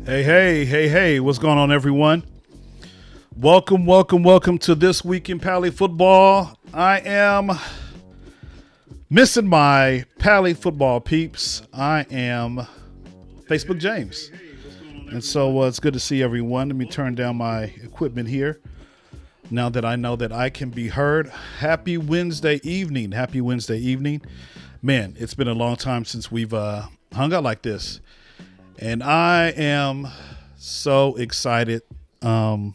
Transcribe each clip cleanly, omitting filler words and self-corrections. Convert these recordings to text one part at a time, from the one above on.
Hey, what's going on, everyone? Welcome to This Week in Pali Football. I am missing my Pali football peeps. I am Facebook James. And so it's good to see everyone. Let me turn down my equipment here now that I know that I can be heard. Happy Wednesday evening. Man, it's been a long time since we've hung out like this. And I am so excited. I'm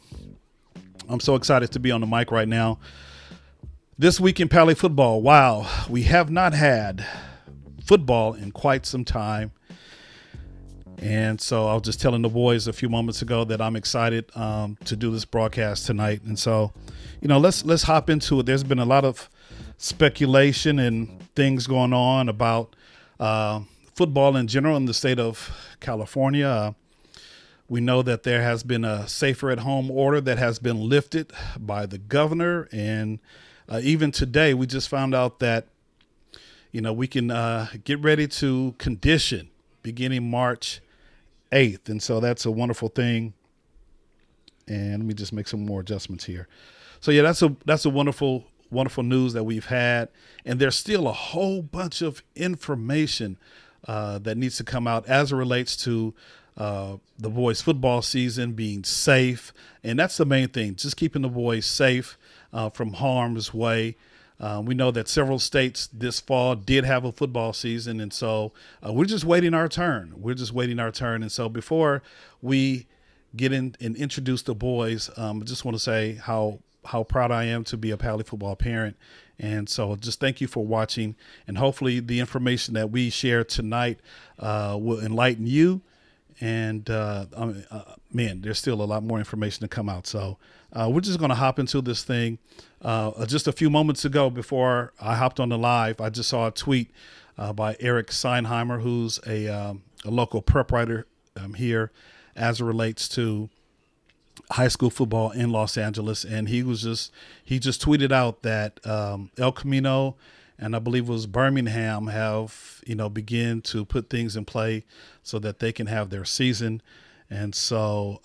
so excited to be on the mic right now. This week in Pali football. Wow, we have not had football in quite some time. And so I was just telling the boys a few moments ago that I'm excited to do this broadcast tonight. And so, let's hop into it. There's been a lot of speculation and things going on about football in general in the state of California. We know that there has been a safer at home order that has been lifted by the governor. And even today, we just found out that, we can get ready to condition beginning March 8th. And so that's a wonderful thing. And let me just make some more adjustments here. So, yeah, that's a wonderful news that we've had. And there's still a whole bunch of information that needs to come out as it relates to the boys' football season being safe. And that's the main thing, just keeping the boys safe from harm's way. We know that several states this fall did have a football season. And so we're just waiting our turn. And so before we get in and introduce the boys, I just want to say how proud I am to be a Pali football parent. And so just thank you for watching. And hopefully the information that we share tonight will enlighten you. And, man, there's still a lot more information to come out. So we're just going to hop into this thing. Just a few moments ago, before I hopped on the live, I just saw a tweet by Eric Seinheimer, who's a local prep writer here as it relates to high school football in Los Angeles. And he just tweeted out that El Camino and I believe it was Birmingham have, begin to put things in play so that they can have their season. And so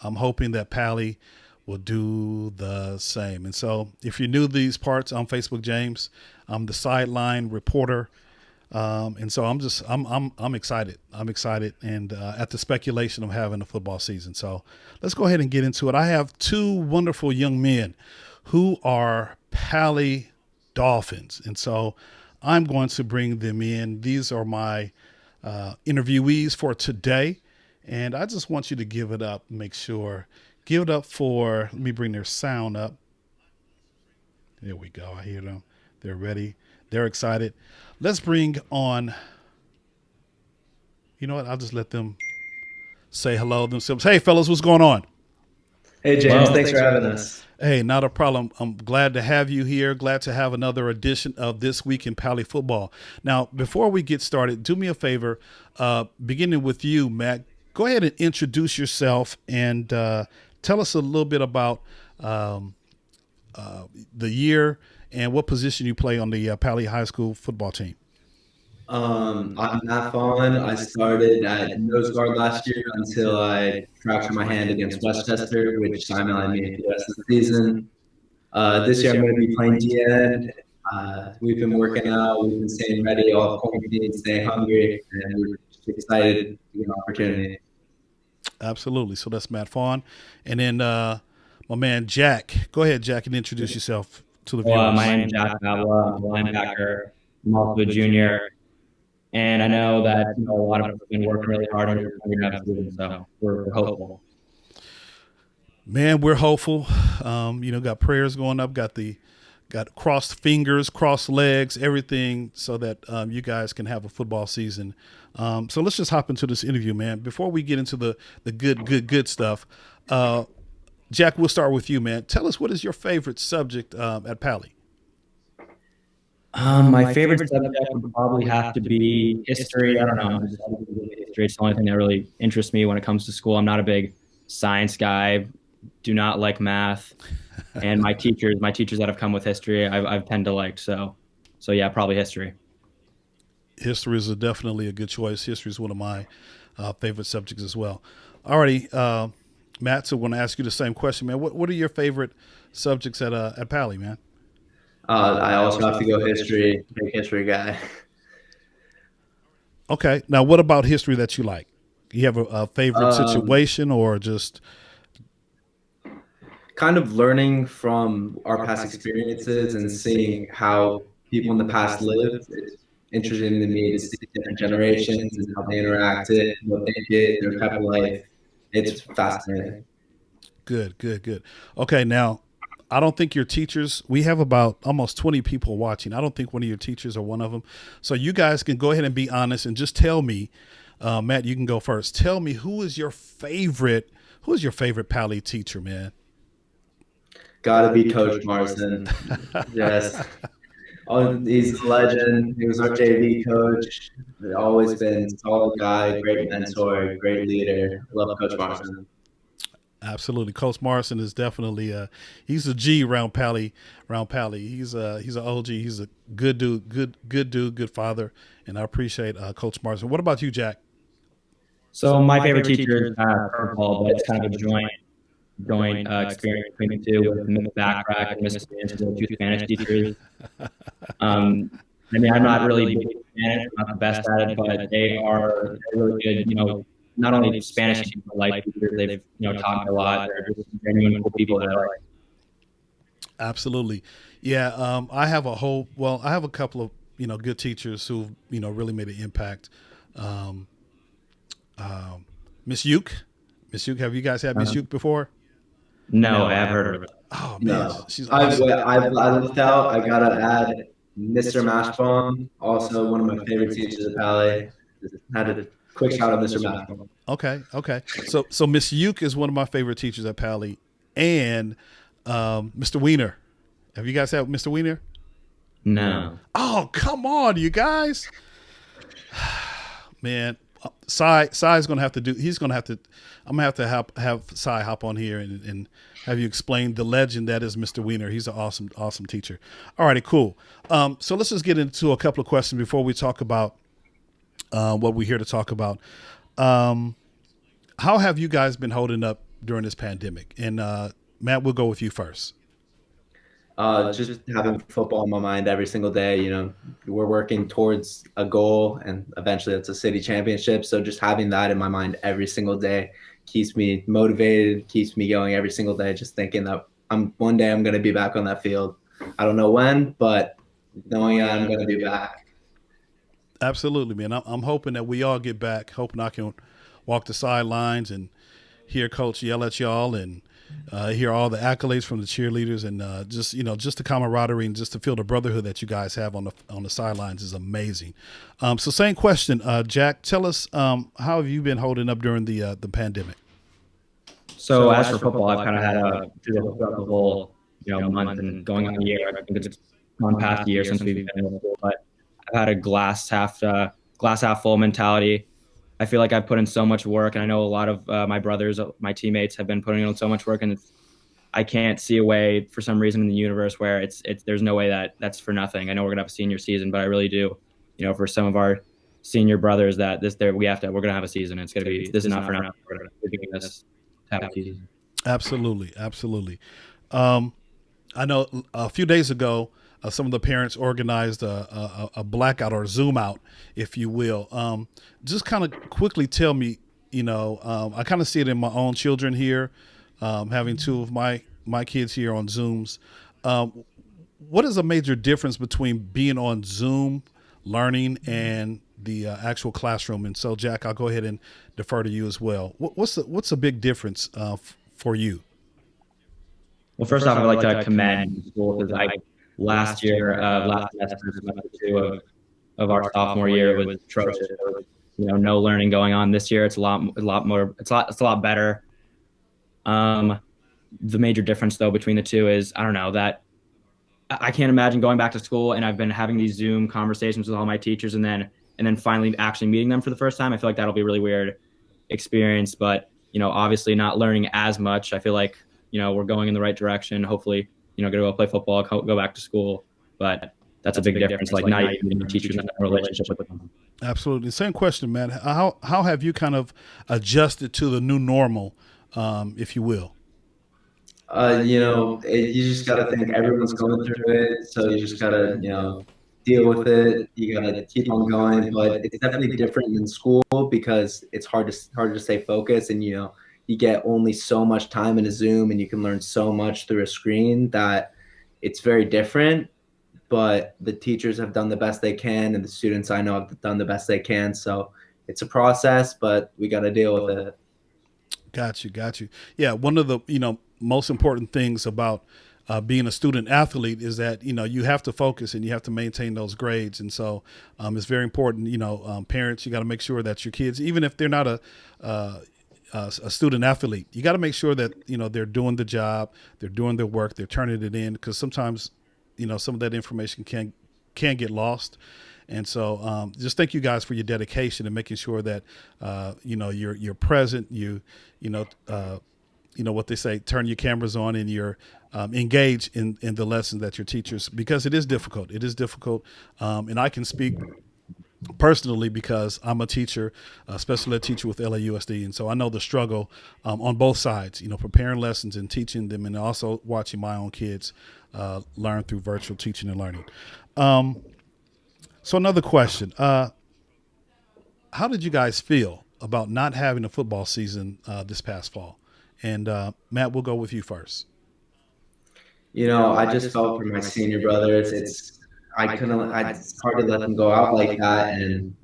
I'm hoping that Pali will do the same. And so if you're new to these parts, I'm Facebook James. I'm the sideline reporter. And so I'm excited. I'm excited and at the speculation of having a football season. So let's go ahead and get into it. I have two wonderful young men who are Pali Dolphins. And so I'm going to bring them in. These are my interviewees for today. And I just want you to give it up. Give it up for, let me bring their sound up. There we go. I hear them. They're ready. They're excited. Let's bring on, you know what? I'll just let them say hello themselves. Hey, fellas, what's going on? Hey, James. Thanks for having us. Hey, not a problem. I'm glad to have you here. Glad to have another edition of This Week in Pali Football. Now, before we get started, do me a favor, beginning with you, Matt. Go ahead and introduce yourself and tell us a little bit about the year and what position you play on the Pali High School football team. I'm Matt Fawn. I started at nose guard last year until I fractured my hand against Westchester, which sidelined me for the rest of the season. This year I'm going to be playing D-end. We've been working out. We've been staying ready all quarantine, staying hungry, and we're just excited to get an opportunity. Absolutely. So that's Matt Fawn. And then my man Jack. Go ahead, Jack, and introduce yourself to the viewers. My name is Jack Pavla. I'm a linebacker. I'm also a junior. And I know that a lot of us have been working really hard on your season, so we're hopeful. Man, we're hopeful. Got prayers going up, got crossed fingers, crossed legs, everything so that you guys can have a football season. So let's just hop into this interview, man. Before we get into the good stuff, Jack, we'll start with you, man. Tell us, what is your favorite subject at Pali? My favorite subject would probably have to be history. I don't know. History is the only thing that really interests me when it comes to school. I'm not a big science guy. Do not like math. And my teachers that have come with history, I've tend to like. So yeah, probably history. History is definitely a good choice. History is one of my favorite subjects as well. Alrighty, Matt. So, I want to ask you the same question, man. What are your favorite subjects at Pali, man? I also have to go history, big history guy. Okay. Now, what about history that you like? You have a favorite Um, situation, or just Kind of learning from our past experiences and seeing how people in the past lived. It's interesting to me to see different generations and how they interacted, what they did, their type of life. It's fascinating. good, good, good? Okay. Now, I don't think your teachers. We have about almost 20 people watching. I don't think one of your teachers are one of them. So you guys can go ahead and be honest and just tell me, Matt. You can go first. Tell me who is your favorite. Who is your favorite Pali teacher, man? Gotta be Coach Marsden. Yes. Oh, he's a legend. He was our JV coach. Always been a solid guy, great mentor, great leader. Love Coach Marsden. Absolutely, Coach Morrison is definitely he's a G around Pally. Around Pally, he's an OG. He's a good dude, good dude, good father, and I appreciate Coach Morrison. What about you, Jack? So my favorite teacher is curveball, but it's kind of a joint experience between the two with Miss Backrack and Miss Spanish, the two Spanish teachers. I mean, I'm not really big at Spanish, I'm not the best at it, but they're really good. Not only Spanish teachers, but life teachers. They've taught me a lot. They're just genuine cool people that I like. Absolutely, yeah. I have a couple of good teachers who really made an impact. Um, Miss Uke, Miss Uke, have you guys had Miss Uke before? No, I have heard of it. Oh man, No, she's awesome. I left out. I gotta add Mr. Mashbaum, also one of my favorite teachers at Pali. Just had a quick shout out, Mr. Mashbaum. Okay, okay. So Miss Uke is one of my favorite teachers at Pally, and Mr. Weiner. Have you guys had Mr. Weiner? No. Oh, come on, you guys, man. Sai's gonna have to do. He's gonna have to. I'm gonna have Sai hop on here and have you explain the legend that is Mr. Weiner. He's an awesome teacher. All righty, cool. So let's just get into a couple of questions before we talk about what we're here to talk about. How have you guys been holding up during this pandemic? And Matt, we'll go with you first. Just having football in my mind every single day. We're working towards a goal, and eventually it's a city championship. So just having that in my mind every single day keeps me motivated, keeps me going every single day. Just thinking that one day I'm going to be back on that field. I don't know when, but knowing I'm going to be back. Absolutely, man. I'm hoping that we all get back. Hoping I can walk the sidelines and hear Coach yell at y'all and hear all the accolades from the cheerleaders and just the camaraderie and just to feel the brotherhood that you guys have on the sidelines is amazing. So same question, Jack. Tell us how have you been holding up during the pandemic? So as for football, I've kind of had throughout the whole month and going on a year. I think it's gone past a year since we've been in school, but I've had a glass half full mentality. I feel like I've put in so much work, and I know a lot of my brothers, my teammates, have been putting in so much work, and I can't see a way for some reason in the universe where there's no way that's for nothing. I know we're gonna have a senior season, but I really do, for some of our senior brothers that we're gonna have a season. It's gonna be this is not for nothing. We're gonna be doing this to have a season. Absolutely, absolutely. I know a few days ago, some of the parents organized a blackout or a Zoom out, if you will. Just kind of quickly tell me, I kind of see it in my own children here, having two of my kids here on Zooms. What is a major difference between being on Zoom learning and the actual classroom? And so, Jack, I'll go ahead and defer to you as well. What's a big difference for you? Well, first off, I'd like to commend the school because last semester, semester two of our sophomore year, it was atrocious. There was, no learning going on. This year, it's a lot more. It's a lot better. The major difference though between the two is I don't know that I can't imagine going back to school and I've been having these Zoom conversations with all my teachers and then finally actually meeting them for the first time. I feel like that'll be a really weird experience, but obviously not learning as much. I feel like we're going in the right direction. Hopefully, going to go play football, go back to school. But that's a big difference. Like now you can teachers have a relationship with them. Absolutely. Same question, Matt. How have you kind of adjusted to the new normal, if you will? You just got to think everyone's going through it. So you just got to, deal with it. You got to keep on going. But it's definitely different than school because it's hard to stay focused. And, you get only so much time in a Zoom and you can learn so much through a screen that it's very different. But the teachers have done the best they can, and the students I know have done the best they can. So it's a process, but we got to deal with it. Got you. Yeah, one of the most important things about being a student athlete is that you have to focus and you have to maintain those grades, and so it's very important. Parents, you got to make sure that your kids, even if they're not a student athlete, you got to make sure that they're doing the job, they're doing their work, they're turning it in, because sometimes some of that information can get lost. And so just thank you guys for your dedication and making sure that you're present. You what they say, turn your cameras on, and you're engaged in the lessons that your teachers, because it is difficult. It is difficult, and I can speak personally because I'm a teacher, a special ed teacher with LAUSD, and so I know the struggle on both sides. Preparing lessons and teaching them, and also watching my own kids learn through virtual teaching and learning. So another question: how did you guys feel about not having a football season this past fall? And Matt, we'll go with you first. I just felt for my senior brothers. It's hard to let them go out like that, and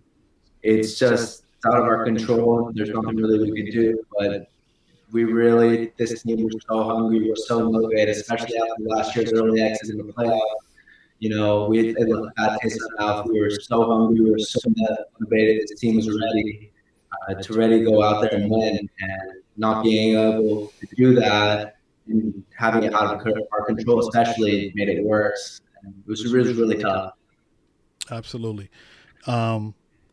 it's out of our control. There's nothing really we can do, but this team was so hungry, we're so motivated, especially after last year's early exit in the playoff. It left a bad taste in our mouth. We were so hungry, we were so motivated. This team was ready to go out there and win, and not being able to do that and having it out of our control, especially, made it worse. And it was really tough. Absolutely.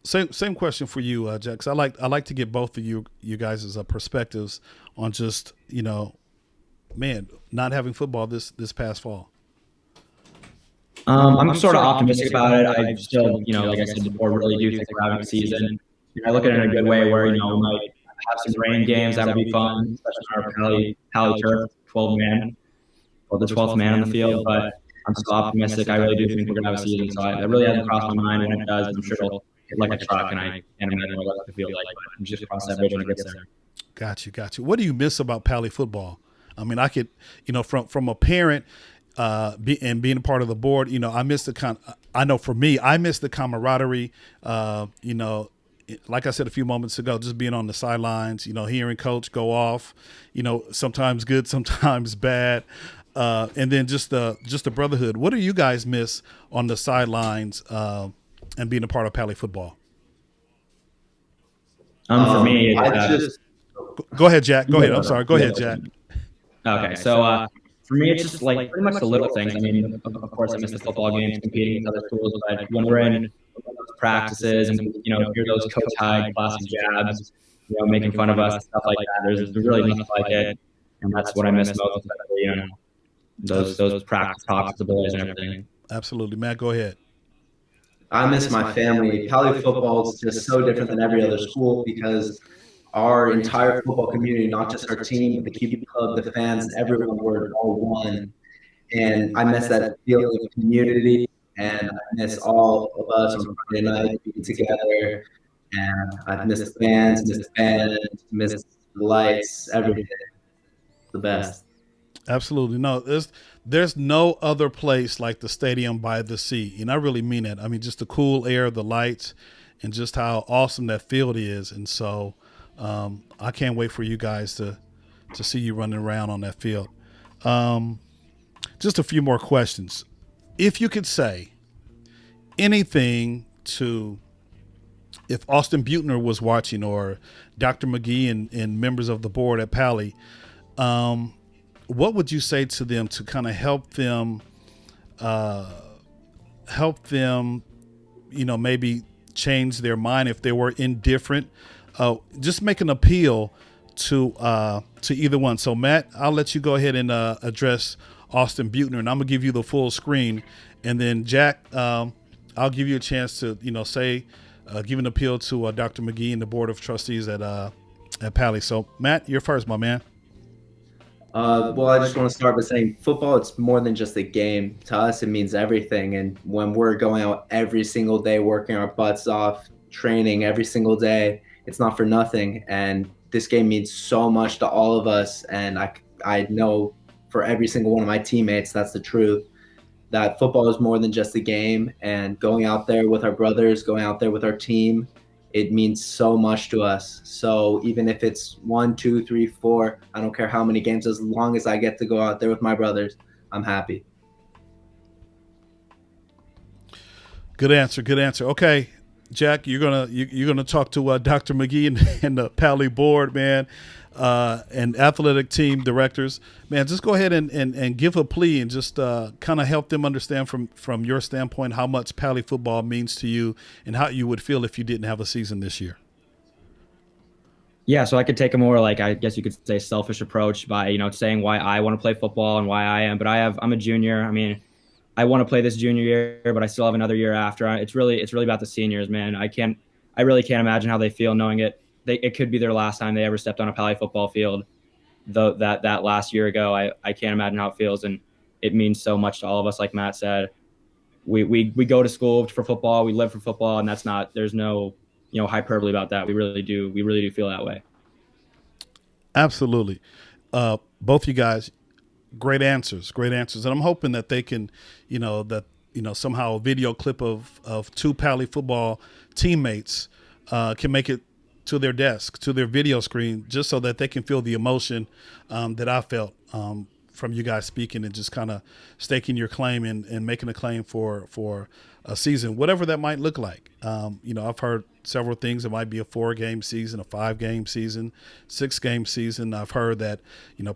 Same question for you, Jack. 'Cause I like to get both of you guys' perspectives on just not having football this past fall. I'm sort of optimistic about it. I still, like I said before, really do think we're having a season. I look at it in a good way where, we might have some rain games. That'll be fun, especially on our Pali turf, 12 man, or the 12th man on the field. But I'm still optimistic. I really do think we're going to have a season. So I really hasn't crossed my mind. When it does, I'm sure it'll hit like a truck, and I can't imagine what it's going to feel like. But I'm just cross that bridge when it gets there. Got you. What do you miss about Pali football? I mean, I could, from a parent, and being a part of the board, I miss I know for me, I miss the camaraderie. Like I said a few moments ago, just being on the sidelines, hearing coach go off, sometimes good, sometimes bad. And then just the brotherhood. What do you guys miss on the sidelines, and being a part of Pali football? For me, go ahead, Jack. Go ahead. I'm sorry. Go ahead, Jack. Okay. So, for me, it's just like pretty much the little things. I mean, of course, I miss the football games, competing with other schools, but when we're in practices and, hear those coach high classic jabs, making fun of us and stuff like that, there's really nothing like it. And that's what I miss most, especially, those practice talks, the boys and everything. Absolutely. Matt, go ahead. I miss my family. Pali football is just so different than every other school because our entire football community, not just our team, but the QB club, the fans, everyone, were all one. And I miss that feeling of community, and I miss all of us on Friday night being together. And I miss the fans, miss the lights, everything. The best. Absolutely. No, there's no other place like the stadium by the sea. And I really mean it. I mean, just the cool air, the lights, and just how awesome that field is. And so I can't wait for you guys to see you running around on that field. Just a few more questions. If you could say anything if Austin Butner was watching, or Dr. McGee and members of the board at Pali, what would you say to them to kind of help them, maybe change their mind if they were indifferent? Just make an appeal to either one. So Matt, I'll let you go ahead and address Austin Butner, and I'm gonna give you the full screen, And then Jack, I'll give you a chance to say give an appeal to Dr. McGee and the board of trustees at Pali. So Matt, you're first, my man. Well, I just want to start by saying football, it's more than just a game. To us, it means everything. And when we're going out every single day, working our butts off, training every single day, it's not for nothing. And this game means so much to all of us. And I know for every single one of my teammates, that's the truth, that football is more than just a game. And going out there with our brothers, going out there with our team, it means so much to us. So even if it's 1, 2, 3, 4, I don't care how many games, as long as I get to go out there with my brothers, I'm happy. Good answer. Good answer. Okay, Jack, you're gonna talk to Dr. McGee and the Pali board, man, and athletic team directors, man. Just go ahead and give a plea and just kind of help them understand from your standpoint how much Pali football means to you and how you would feel if you didn't have a season this year. Yeah, so I could take a more, like, I guess you could say, selfish approach by saying why I want to play football and why I am. But I'm a junior. I mean, I want to play this junior year, but I still have another year after. It's really about the seniors, man. I really can't imagine how they feel knowing it could be their last time they ever stepped on a Pali football field. Though that last year ago, I can't imagine how it feels, and it means so much to all of us. Like Matt said, we go to school for football, we live for football, and there's no hyperbole about that. We really do feel that way. Absolutely, both you guys. Great answers, and I'm hoping that they can, somehow a video clip of two Pali football teammates can make it to their desk, to their video screen, just so that they can feel the emotion that I felt from you guys speaking and just kind of staking your claim and making a claim for a season, whatever that might look like. I've heard several things. It might be a 4-game season, a 5-game season, 6-game season. I've heard that,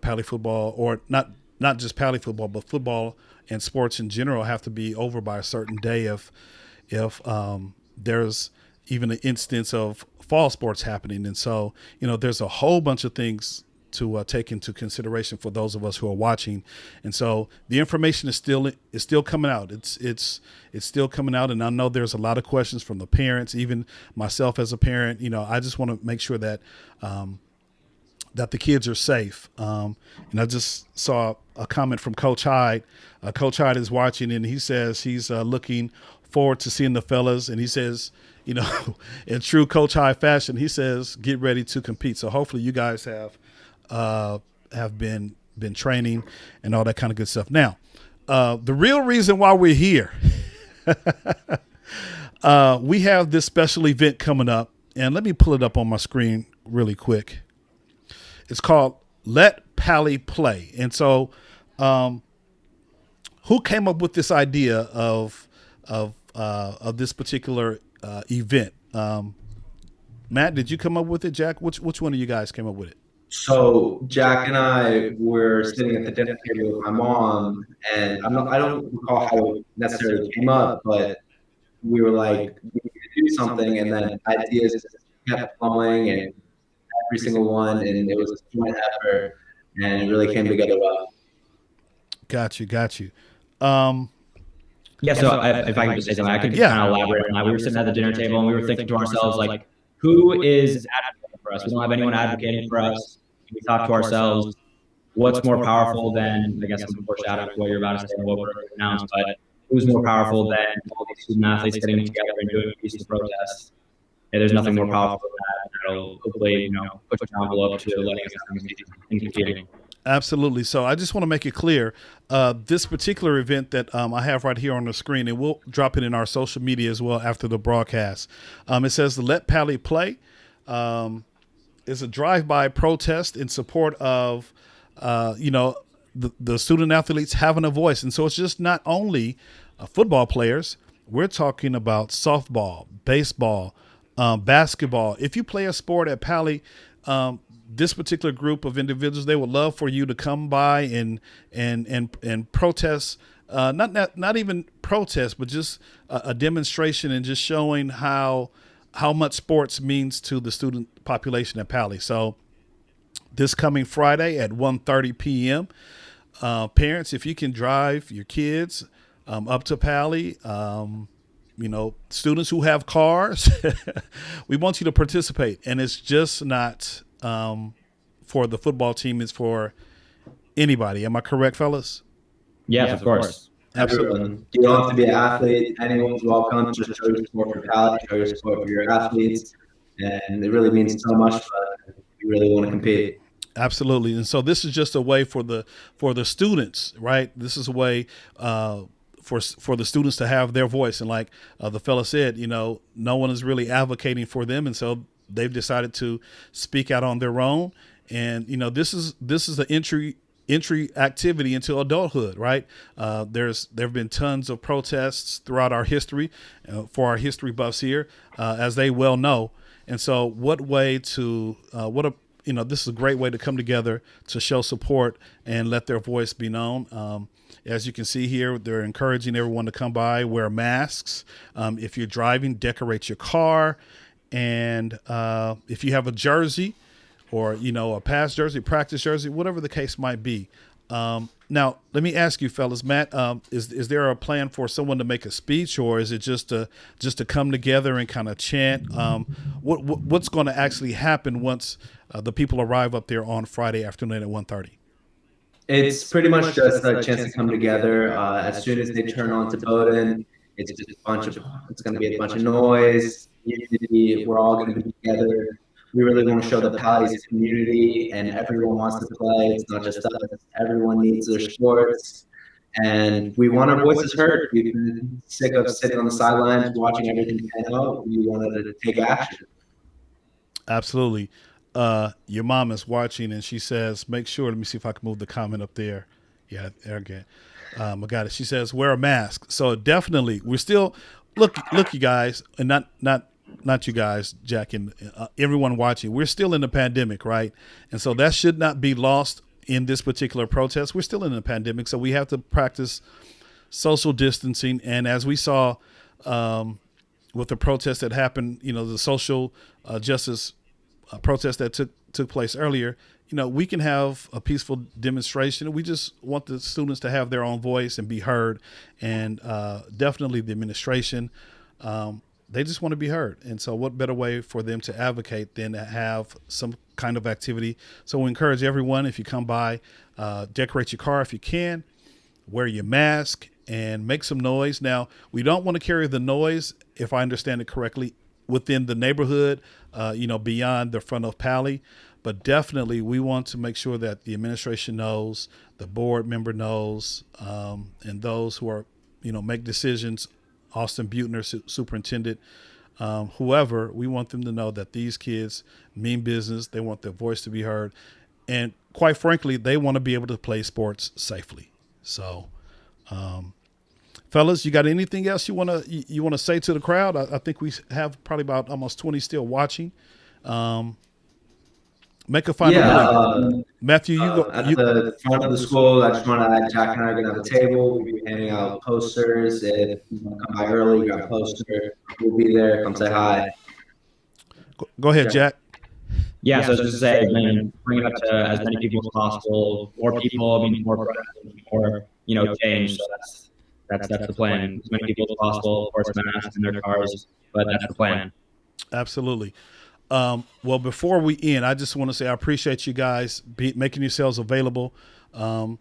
Pali football, or not just Pali football, but football and sports in general have to be over by a certain day if there's even an instance of fall sports happening. And so, there's a whole bunch of things to take into consideration for those of us who are watching. And so the information is still coming out. It's still coming out. And I know there's a lot of questions from the parents, even myself as a parent. I just want to make sure that that the kids are safe. And I just saw a comment from Coach Hyde. Coach Hyde is watching, and he says he's looking forward to seeing the fellas. And he says, in true Coach Hyde fashion, he says, get ready to compete. So hopefully you guys have been training and all that kind of good stuff. Now, the real reason why we're here, we have this special event coming up, and let me pull it up on my screen really quick. It's called Let Pali Play. And so who came up with this idea of this particular event? Matt, did you come up with it? Jack, which one of you guys came up with it? So Jack and I were sitting at the dinner table with my mom, and I don't recall how it necessarily came up, but we were like, we need to do something, and then ideas just kept flowing, and every single one, and it was a joint effort, and it really came together well. Got you. Yeah, so if I could just say something, I could kind of elaborate on that. We were sitting at the dinner table, and we were thinking to ourselves, like, who is advocating for us? We don't have anyone advocating for us. We talk to ourselves, what's more powerful than, I guess I'm foreshadowing what you're about to say and what we're going to announce, but who's more powerful than all these student athletes getting together and doing a peaceful protest? Yeah, there's nothing more powerful than that. That'll hopefully, push an envelope to letting us in competing. Absolutely. So I just want to make it clear, this particular event that I have right here on the screen, and we'll drop it in our social media as well after the broadcast. It says the Let Pali Play is a drive-by protest in support of, the student athletes having a voice. And so it's just not only football players. We're talking about softball, baseball, basketball. If you play a sport at Pali, this particular group of individuals, they would love for you to come by and protest, not even protest, but just a demonstration and just showing how much sports means to the student population at Pali. So this coming Friday at 1:30 p.m., parents, if you can drive your kids up to Pali. Students who have cars, we want you to participate. And it's just not for the football team, it's for anybody. Am I correct, fellas? Yes, of course. Everyone. You don't have to be an athlete. Anyone's welcome. Just show your support for Pali, show your support for your athletes. And it really means so much, but we really want to compete. Absolutely. And so this is just a way for the students, right? This is a way for the students to have their voice. And like the fella said, no one is really advocating for them, and so they've decided to speak out on their own. And this is the entry activity into adulthood, right? There have been tons of protests throughout our history for our history buffs here, as they well know. And so this is a great way to come together to show support and let their voice be known. As you can see here, they're encouraging everyone to come by, wear masks. If you're driving, decorate your car. And if you have a jersey, or a past jersey, practice jersey, whatever the case might be. Now, let me ask you, fellas, Matt, is there a plan for someone to make a speech, or is it just to come together and kind of chant? What's going to actually happen once the people arrive up there on Friday afternoon at 1:30? It's pretty much just a chance to come together. As soon as they turn on to Bowdoin, it's going to be a bunch of noise, unity. We're all going to be together. We really want to show the Pali's community, and everyone wants to play. It's not just us. Everyone needs their sports, and we want our voices heard. We've been sick of sitting on the sidelines watching everything pan out. We wanted to take action. Absolutely. Your mom is watching, and she says, make sure, let me see if I can move the comment up there. Yeah, there again. I got it. She says, wear a mask. So definitely, we're still, look, you guys, and not you guys, Jack, and everyone watching, we're still in the pandemic, right? And so that should not be lost in this particular protest. We're still in a pandemic, so we have to practice social distancing. And as we saw with the protest that happened, the social justice protest that took place earlier, we can have a peaceful demonstration. We just want the students to have their own voice and be heard. And definitely the administration, they just want to be heard. And so what better way for them to advocate than to have some kind of activity? So we encourage everyone, if you come by, decorate your car if you can, wear your mask, and make some noise. Now, we don't want to carry the noise, if I understand it correctly, within the neighborhood, beyond the front of Pali. But definitely we want to make sure that the administration knows, the board member knows, and those who are, make decisions, Austin Butner, superintendent, whoever, we want them to know that these kids mean business. They want their voice to be heard. And quite frankly, they want to be able to play sports safely. So, fellas, you got anything else you want to say to the crowd? I think we have probably about almost 20 still watching. Make a final play. Matthew, you go. At the front of the school, I just want to add, Jack and I are going to have a table. We'll be handing out posters. If you want to come by early, grab a poster. We'll be there. Come say hi. Go ahead, Jack. Yeah, so just to say, bring it up to as many people as possible. More people, more change. So that's the plan. As many people as possible, of course, masks in their cars, but that's the plan. Absolutely. Well, before we end, I just want to say I appreciate you guys making yourselves available, and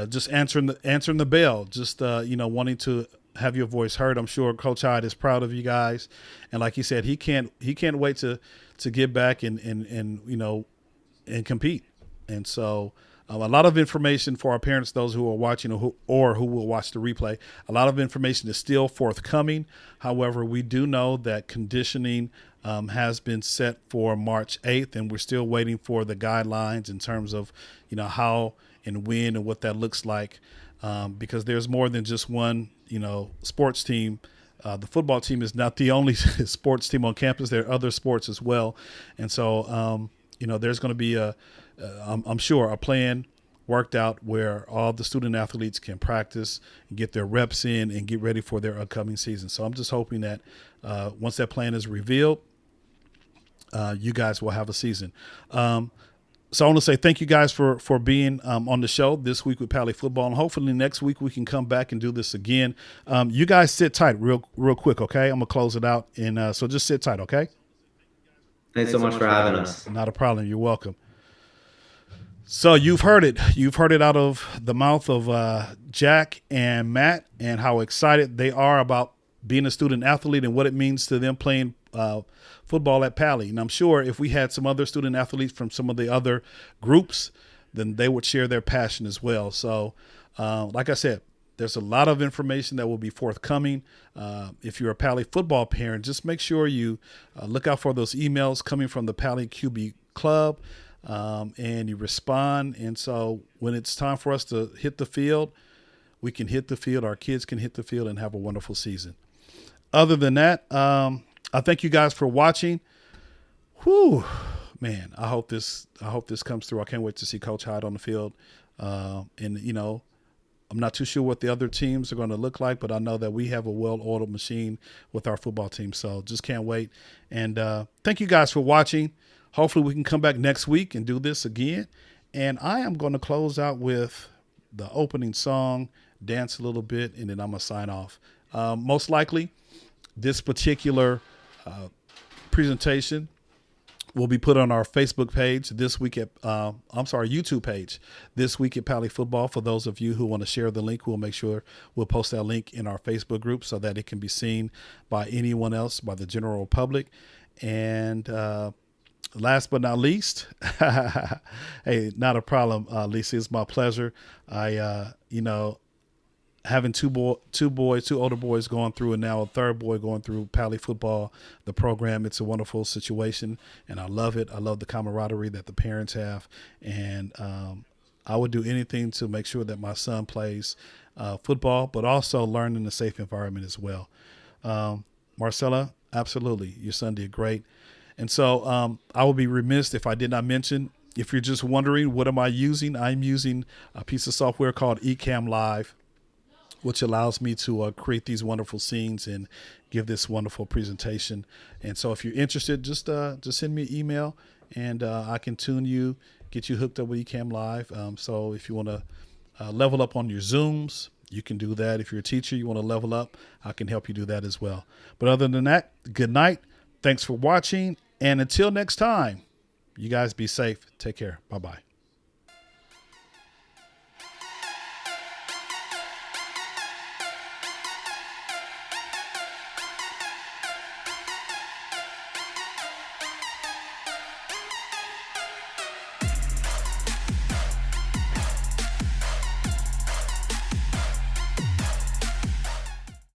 just answering the bell. Just wanting to have your voice heard. I'm sure Coach Hyde is proud of you guys, and like he said, he can't wait to get back and compete. And so a lot of information for our parents, those who are watching or who will watch the replay. A lot of information is still forthcoming. However, we do know that conditioning has been set for March 8th, and we're still waiting for the guidelines in terms of, how and when and what that looks like, because there's more than just one, sports team. The football team is not the only sports team on campus. There are other sports as well. And so, there's going to be I'm sure, a plan worked out where all the student athletes can practice and get their reps in and get ready for their upcoming season. So I'm just hoping that once that plan is revealed, you guys will have a season. So I want to say thank you guys for being on the show this week with Pali Football, and hopefully next week we can come back and do this again. You guys sit tight real quick, okay? I'm gonna close it out, and so just sit tight, okay? Thanks so much for having us. Not a problem. You're welcome. So you've heard it. You've heard it out of the mouth of Jack and Matt, and how excited they are about being a student athlete and what it means to them playing football at Pali. And I'm sure if we had some other student athletes from some of the other groups, then they would share their passion as well. So like I said, there's a lot of information that will be forthcoming. If you're a Pali football parent, just make sure you look out for those emails coming from the Pali QB Club, and you respond. And so when it's time for us to hit the field, we can hit the field, our kids can hit the field and have a wonderful season. Other than that, I thank you guys for watching. Whew, man, I hope this comes through. I can't wait to see Coach Hyde on the field. And I'm not too sure what the other teams are going to look like, but I know that we have a well-oiled machine with our football team. So just can't wait. And thank you guys for watching. Hopefully we can come back next week and do this again. And I am going to close out with the opening song, dance a little bit, and then I'm going to sign off. Most likely, this particular presentation will be put on our Facebook page this week at, YouTube page this week at Pali Football. For those of you who want to share the link, we'll make sure we'll post that link in our Facebook group so that it can be seen by anyone else, by the general public. And last but not least, hey, not a problem, Lisa. It's my pleasure. Having two older boys going through, and now a third boy going through Pali Football, the program. It's a wonderful situation, and I love it. I love the camaraderie that the parents have, and I would do anything to make sure that my son plays football, but also learn in a safe environment as well. Marcella, absolutely, your son did great. And so I would be remiss if I did not mention, if you're just wondering, what am I using? I'm using a piece of software called Ecamm Live, which allows me to create these wonderful scenes and give this wonderful presentation. And so if you're interested, just send me an email, and I can tune you, get you hooked up with Ecamm Live. So if you want to level up on your Zooms, you can do that. If you're a teacher, you want to level up, I can help you do that as well. But other than that, good night. Thanks for watching. And until next time, you guys be safe. Take care. Bye-bye.